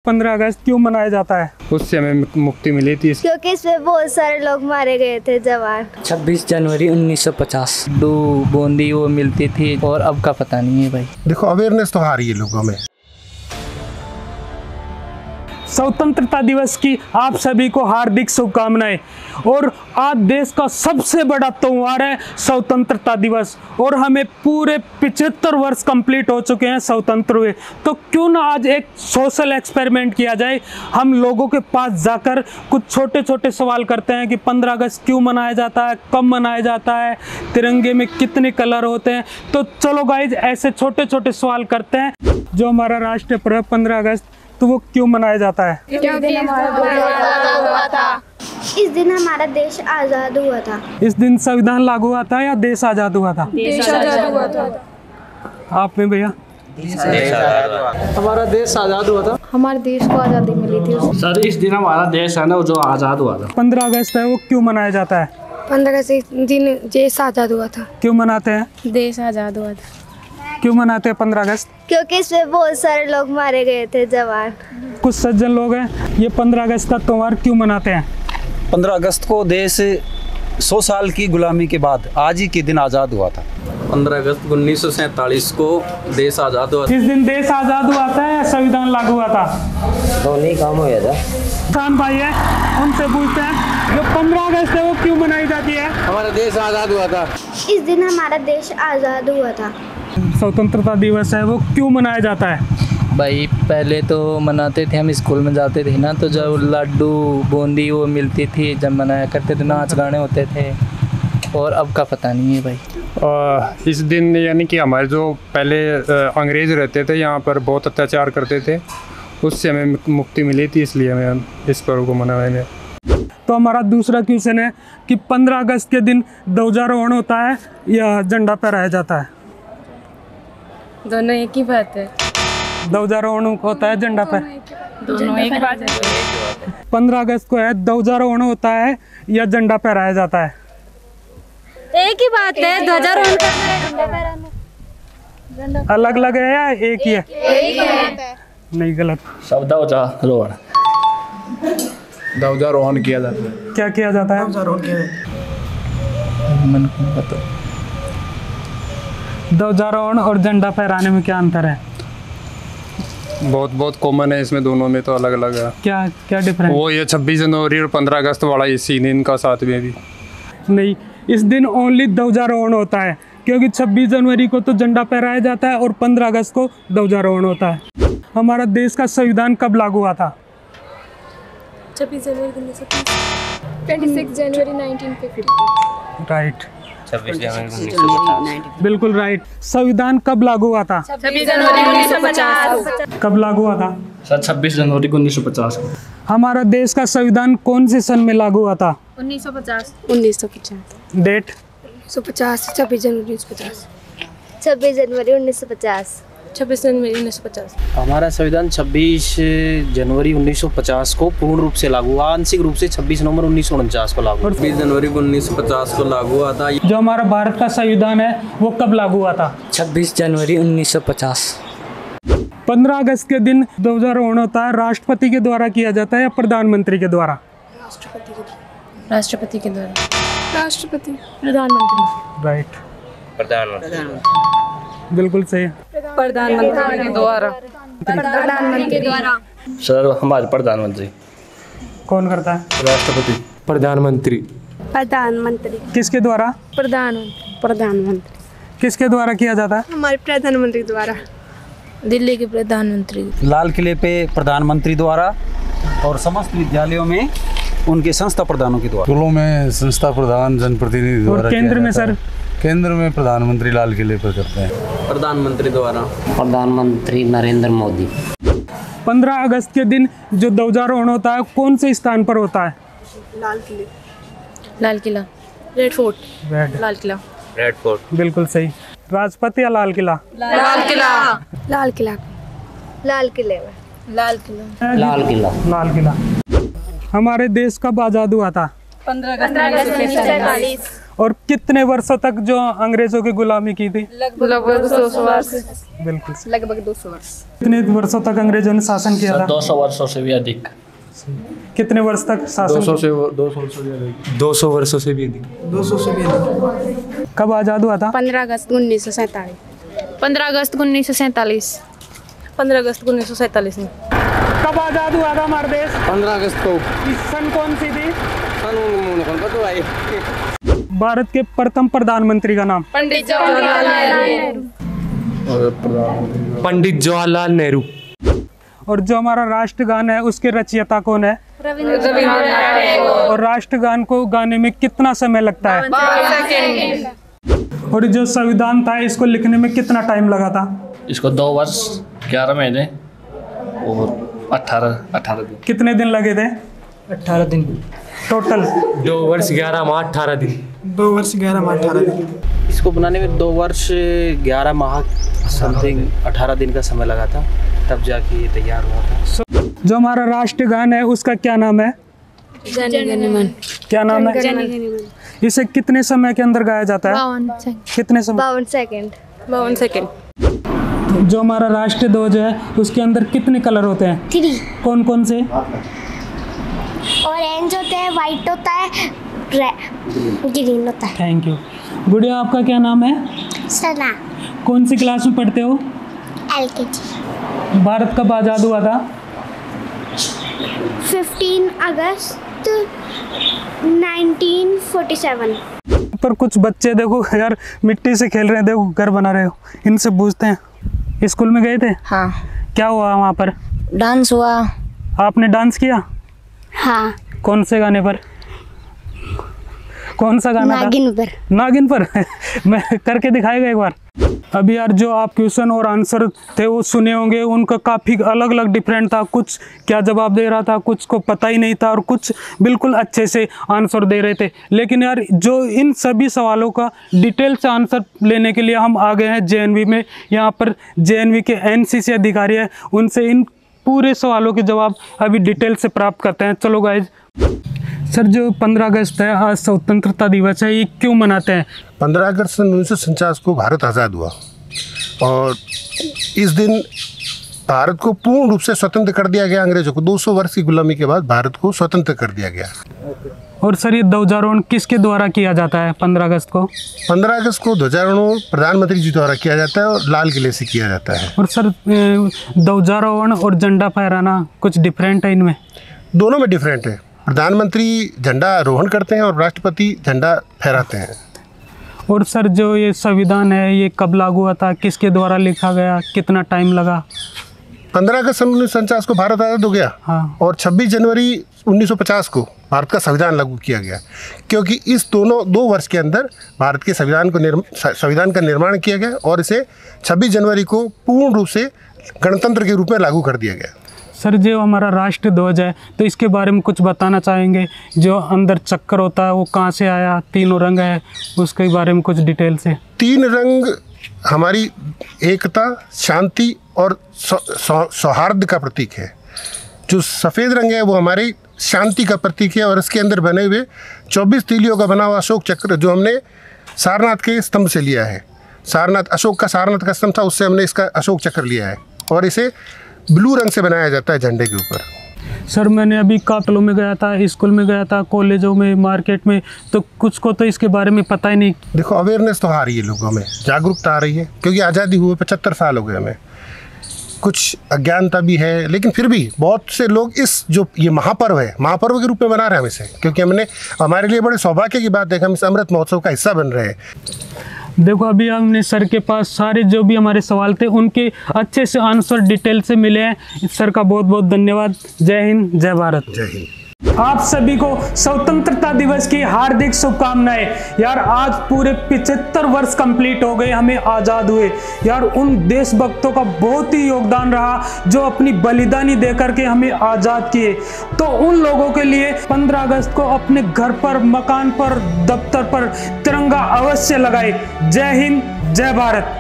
15 अगस्त क्यों मनाया जाता है? उससे हमें मुक्ति मिली थी। क्योंकि इसमें बहुत सारे लोग मारे गए थे जवान। 26 जनवरी 1950 दो बूंदी वो मिलती थी और अब का पता नहीं है भाई। देखो अवेयरनेस तो आ रही है लोगों में। स्वतंत्रता दिवस की आप सभी को हार्दिक शुभकामनाएं। और आज देश का सबसे बड़ा त्योहार है स्वतंत्रता दिवस और हमें पूरे 75 वर्ष कंप्लीट हो चुके हैं स्वतंत्र हुए। तो क्यों ना आज एक सोशल एक्सपेरिमेंट किया जाए। हम लोगों के पास जाकर कुछ छोटे छोटे सवाल करते हैं कि 15 अगस्त क्यों मनाया जाता है, कब मनाया जाता है, तिरंगे में कितने कलर होते हैं। तो चलो गाइज ऐसे छोटे छोटे सवाल करते हैं। जो हमारा राष्ट्रीय पर्व 15 अगस्त तो वो क्यों मनाया जाता है? इस दिन हमारा देश आज़ाद हुआ था। इस दिन संविधान लागू हुआ था या देश आज़ाद हुआ था? देश आज़ाद हुआ था। आप में भैया? हमारा देश आज़ाद हुआ था। हमारे देश को आज़ादी मिली थी। सर इस दिन हमारा देश है ना जो आज़ाद हुआ था। 15 अगस्त है वो क्यों मनाया जाता है? 15 अगस्त दिन देश आज़ाद हुआ था। क्यों मनाते हैं? देश आज़ाद हुआ था। क्यों मनाते हैं 15 अगस्त? क्योंकि इसमें बहुत सारे लोग मारे गए थे जवान। कुछ सज्जन लोग हैं ये 15 अगस्त का त्योहार क्यों मनाते हैं? 15 अगस्त को देश 100 साल की गुलामी के बाद आज ही के दिन आज़ाद हुआ था। 15 अगस्त 1947 को देश आज़ाद हुआ था। इस दिन देश आज़ाद हुआ था या संविधान लागू हुआ था? दोनों काम हो गया था। किसान भाई है उनसे पूछते हैं जो 15 अगस्त है वो क्यों मनाई जाती है? हमारा देश आज़ाद हुआ था। इस दिन हमारा देश आज़ाद हुआ था। स्वतंत्रता दिवस है वो क्यों मनाया जाता है? भाई पहले तो मनाते थे, हम स्कूल में जाते थे ना, तो जब लड्डू बूंदी वो मिलती थी जब मनाया करते थे, नाच गाने होते थे। और अब का पता नहीं है भाई। इस दिन यानी कि हमारे जो पहले अंग्रेज़ रहते थे यहाँ पर बहुत अत्याचार करते थे, उससे हमें मुक्ति मिली थी, इसलिए हमें इस पर्व को मनाया। तो हमारा दूसरा क्वेश्चन है कि 15 अगस्त के दिन ध्वजारोहण होता है या झंडा फहराया जाता है? दोनों एक ही बात है। ध्वजारोहण होता है झंडा पर? दोनों एक बात है। 15 अगस्त को है ध्वजारोहण होता है या झंडा फहराया जाता है? एक ही बात है। ध्वजारोहण अलग अलग है या एक ही है? नहीं, गलत। सब ध्वजारोहण किया जाता है। क्या किया जाता है? ध्वजारोहण और झंडा फहराने में क्या अंतर है? बहुत कॉमन है इसमें, दोनों में तो अलग अलग है। क्या डिफरेंस? वो ये 26 जनवरी और 15 अगस्त वाला इसी दिन का साथ में भी नहीं, इस दिन ओनली ध्वजारोहण होता है क्योंकि 26 जनवरी को तो झंडा फहराया जाता है और 15 अगस्त को ध्वजारोहण होता है। हमारा देश का संविधान कब लागू हुआ था? 26 जनवरी 1950। राइट। 26 जनवरी 1950। बिल्कुल राइट। संविधान कब लागू हुआ था? 26 जनवरी 1950। कब लागू हुआ था? सर 26 जनवरी 1950 को। हमारा देश का संविधान कौन से सन में लागू हुआ था? 1950। 1950। डेट? 1950। 26 जनवरी 1950। 26 जनवरी 1950। 26 जनवरी 1950। हमारा संविधान 26 जनवरी 1950 को पूर्ण रूप से लागू हुआ, आंशिक रूप से 26 नवंबर 1949 को लागू हुआ। 26 जनवरी 1950 को लागू हुआ था। जो हमारा भारत का संविधान है वो कब लागू हुआ था? 26 जनवरी 1950। 15 अगस्त के दिन ध्वजारोहण होता है, राष्ट्रपति के द्वारा किया जाता है या प्रधानमंत्री के द्वारा? राष्ट्रपति के द्वारा। राष्ट्रपति। प्रधानमंत्री। राइट। प्रधानमंत्री। बिल्कुल सही है। प्रधानमंत्री के द्वारा। प्रधानमंत्री के द्वारा। सर हमारे प्रधानमंत्री। कौन करता है? राष्ट्रपति। प्रधानमंत्री। प्रधानमंत्री। किसके द्वारा? प्रधानमंत्री। प्रधानमंत्री। किसके द्वारा किया जाता है? हमारे प्रधानमंत्री द्वारा। दिल्ली के प्रधानमंत्री। लाल किले पे प्रधानमंत्री द्वारा और समस्त विद्यालयों में उनके संस्था प्रधानों के द्वारा। स्कूलों में संस्था प्रधान जनप्रतिनिधि द्वारा। और केंद्र में सर? केंद्र में प्रधानमंत्री लाल किले पर करते हैं। प्रधानमंत्री द्वारा। प्रधानमंत्री नरेंद्र मोदी। 15 अगस्त के दिन जो ध्वजारोहण होता है कौन से स्थान पर होता है? लाल किले। Lal Qila. Red Fort. Lal Qila. Red Fort. बिल्कुल सही। राजपथ या लाल किला? लाल किला। लाल किला। लाल किले में। लाल किला। लाल किला। लाल किला। हमारे देश कब आज़ाद हुआ था? 15 अगस्त 1947। और कितने वर्षों तक जो अंग्रेजों की गुलामी की थी? लगभग 200 वर्ष। बिल्कुल। लगभग 200 वर्ष। कितने वर्षों तक अंग्रेजों ने शासन किया था? 200 वर्षों से भी अधिक। कितने वर्ष तक शासन? 200 वर्षों से भी अधिक। कब आज़ाद हुआ था? 15 अगस्त 1947। 15 अगस्त 1947। 15 अगस्त 1947 में। कब आज़ाद हुआ था हमारा देश? 15 अगस्त को। सन कौन सी थी? भारत के प्रथम प्रधानमंत्री का नाम? पंडित जवाहरलाल नेहरू। पंडित जवाहरलाल नेहरू। और जो हमारा राष्ट्रगान है उसके रचयिता कौन है? रविंद्रनाथ टैगोर। और राष्ट्रगान को गाने में कितना समय लगता है? 12 सेकंड। और जो संविधान था इसको लिखने में कितना टाइम लगा था? इसको 2 वर्ष 11 महीने और 18 दिन। कितने दिन लगे थे? 18 दिन टोटल। 2 वर्ष 11 माह 18 दिन। 2 वर्ष 11 माह 18 दिन। इसको बनाने में 2 वर्ष 11 माह समथिंग 18 दिन का समय लगा था, तब जाके ये तैयार हुआ था। जो हमारा राष्ट्रगान है उसका क्या नाम है? जन गण मन। क्या नाम है? जन गण मन। इसे कितने समय के अंदर गाया जाता है? 52 सेकंड। कितने समय? 52 सेकंड। 52 सेकंड। जो हमारा राष्ट्रीय ध्वज है उसके अंदर कितने कलर होते हैं? 3। कौन कौन से? ऑरेंज होता है, वाइट होता है, ग्रीन होता है। Thank you. गुड़िया, आपका क्या नाम है? सना। कौन सी क्लास में पढ़ते हो? LKG। भारत कब आज़ाद हुआ था? 15 अगस्त 1947। पर कुछ बच्चे देखो यार मिट्टी से खेल रहे हैं, देखो घर बना रहे हो। इनसे पूछते हैं, स्कूल में गए थे? हाँ। क्या हुआ वहाँ पर? डांस हुआ। आपने डांस किया? हाँ। कौन से गाने पर? कौन सा गाना? नागिन पर। नागिन पर। मैं करके दिखाएगा एक बार। अभी यार जो आप क्वेश्चन और आंसर थे वो सुने होंगे, उनका काफ़ी अलग अलग डिफरेंट था। कुछ क्या जवाब दे रहा था, कुछ को पता ही नहीं था और कुछ बिल्कुल अच्छे से आंसर दे रहे थे। लेकिन यार जो इन सभी सवालों का डिटेल से आंसर लेने के लिए हम आ गए हैं JNV में। यहाँ पर JNV के NCC अधिकारी हैं, उनसे इन पूरे सवालों के जवाब अभी डिटेल से प्राप्त करते हैं। चलो गाइज। सर, जो 15 अगस्त है आज स्वतंत्रता दिवस है, ये क्यों मनाते हैं? 15 अगस्त सन 1949 को भारत आज़ाद हुआ और इस दिन भारत को पूर्ण रूप से स्वतंत्र कर दिया गया अंग्रेजों को। 200 वर्ष की गुलामी के बाद भारत को स्वतंत्र कर दिया गया। और सर, ये ध्वजारोहण किसके द्वारा किया जाता है 15 अगस्त को? 15 अगस्त को ध्वजारोहण प्रधानमंत्री जी द्वारा किया जाता है और लाल किले से किया जाता है। और सर, ध्वजारोहण और झंडा फहराना कुछ डिफरेंट है इनमें? दोनों में डिफरेंट है। प्रधानमंत्री झंडा आरोहण करते हैं और राष्ट्रपति झंडा फहराते हैं। और सर, जो ये संविधान है ये कब लागू हुआ था, किसके द्वारा लिखा गया, कितना टाइम लगा? 15 अगस्त सन 1949 को भारत आज़ाद हो गया। हाँ। और 26 जनवरी 1950 को भारत का संविधान लागू किया गया, क्योंकि इस दोनों 2 वर्ष के अंदर भारत के संविधान का निर्माण किया गया और इसे 26 जनवरी को पूर्ण रूप से गणतंत्र के रूप में लागू कर दिया गया। सर, जो हमारा राष्ट्र ध्वज है तो इसके बारे में कुछ बताना चाहेंगे? जो अंदर चक्कर होता है वो कहाँ से आया, तीनों रंग है, उसके बारे में कुछ डिटेल से। 3 रंग हमारी एकता, शांति और सौहार्द का प्रतीक है। जो सफ़ेद रंग है वो हमारी शांति का प्रतीक है और इसके अंदर बने हुए 24 तीलियों का बना हुआ अशोक चक्र जो हमने सारनाथ के स्तंभ से लिया है। अशोक का सारनाथ का स्तंभ था, उससे हमने इसका अशोक चक्र लिया है और इसे ब्लू रंग से बनाया जाता है झंडे के ऊपर। सर, मैंने अभी काफिलों में गया था, स्कूल में गया था, कॉलेजों में, मार्केट में, तो कुछ को तो इसके बारे में पता ही नहीं। देखो, अवेयरनेस तो आ रही है लोगों में, जागरूकता आ रही है, क्योंकि आज़ादी हुए 75 साल हो गए हमें। कुछ अज्ञानता भी है, लेकिन फिर भी बहुत से लोग इस जो ये महापर्व है, महापर्व के रूप में मना रहे हैं हम इसे, क्योंकि हमने हमारे लिए बड़े सौभाग्य की बात है, हम इस अमृत महोत्सव का हिस्सा बन रहे हैं। देखो, अभी हमने सर के पास सारे जो भी हमारे सवाल थे उनके अच्छे से आंसर डिटेल से मिले हैं। सर का बहुत बहुत धन्यवाद। जय हिंद, जय भारत। जय हिंद। आप सभी को स्वतंत्रता दिवस की हार्दिक शुभकामनाएं। यार, आज पूरे 75 वर्ष कंप्लीट हो गए हमें आज़ाद हुए। यार, उन देशभक्तों का बहुत ही योगदान रहा जो अपनी बलिदानी देकर के हमें आज़ाद किए। तो उन लोगों के लिए 15 अगस्त को अपने घर पर, मकान पर, दफ्तर पर तिरंगा अवश्य लगाए। जय हिंद, जय भारत।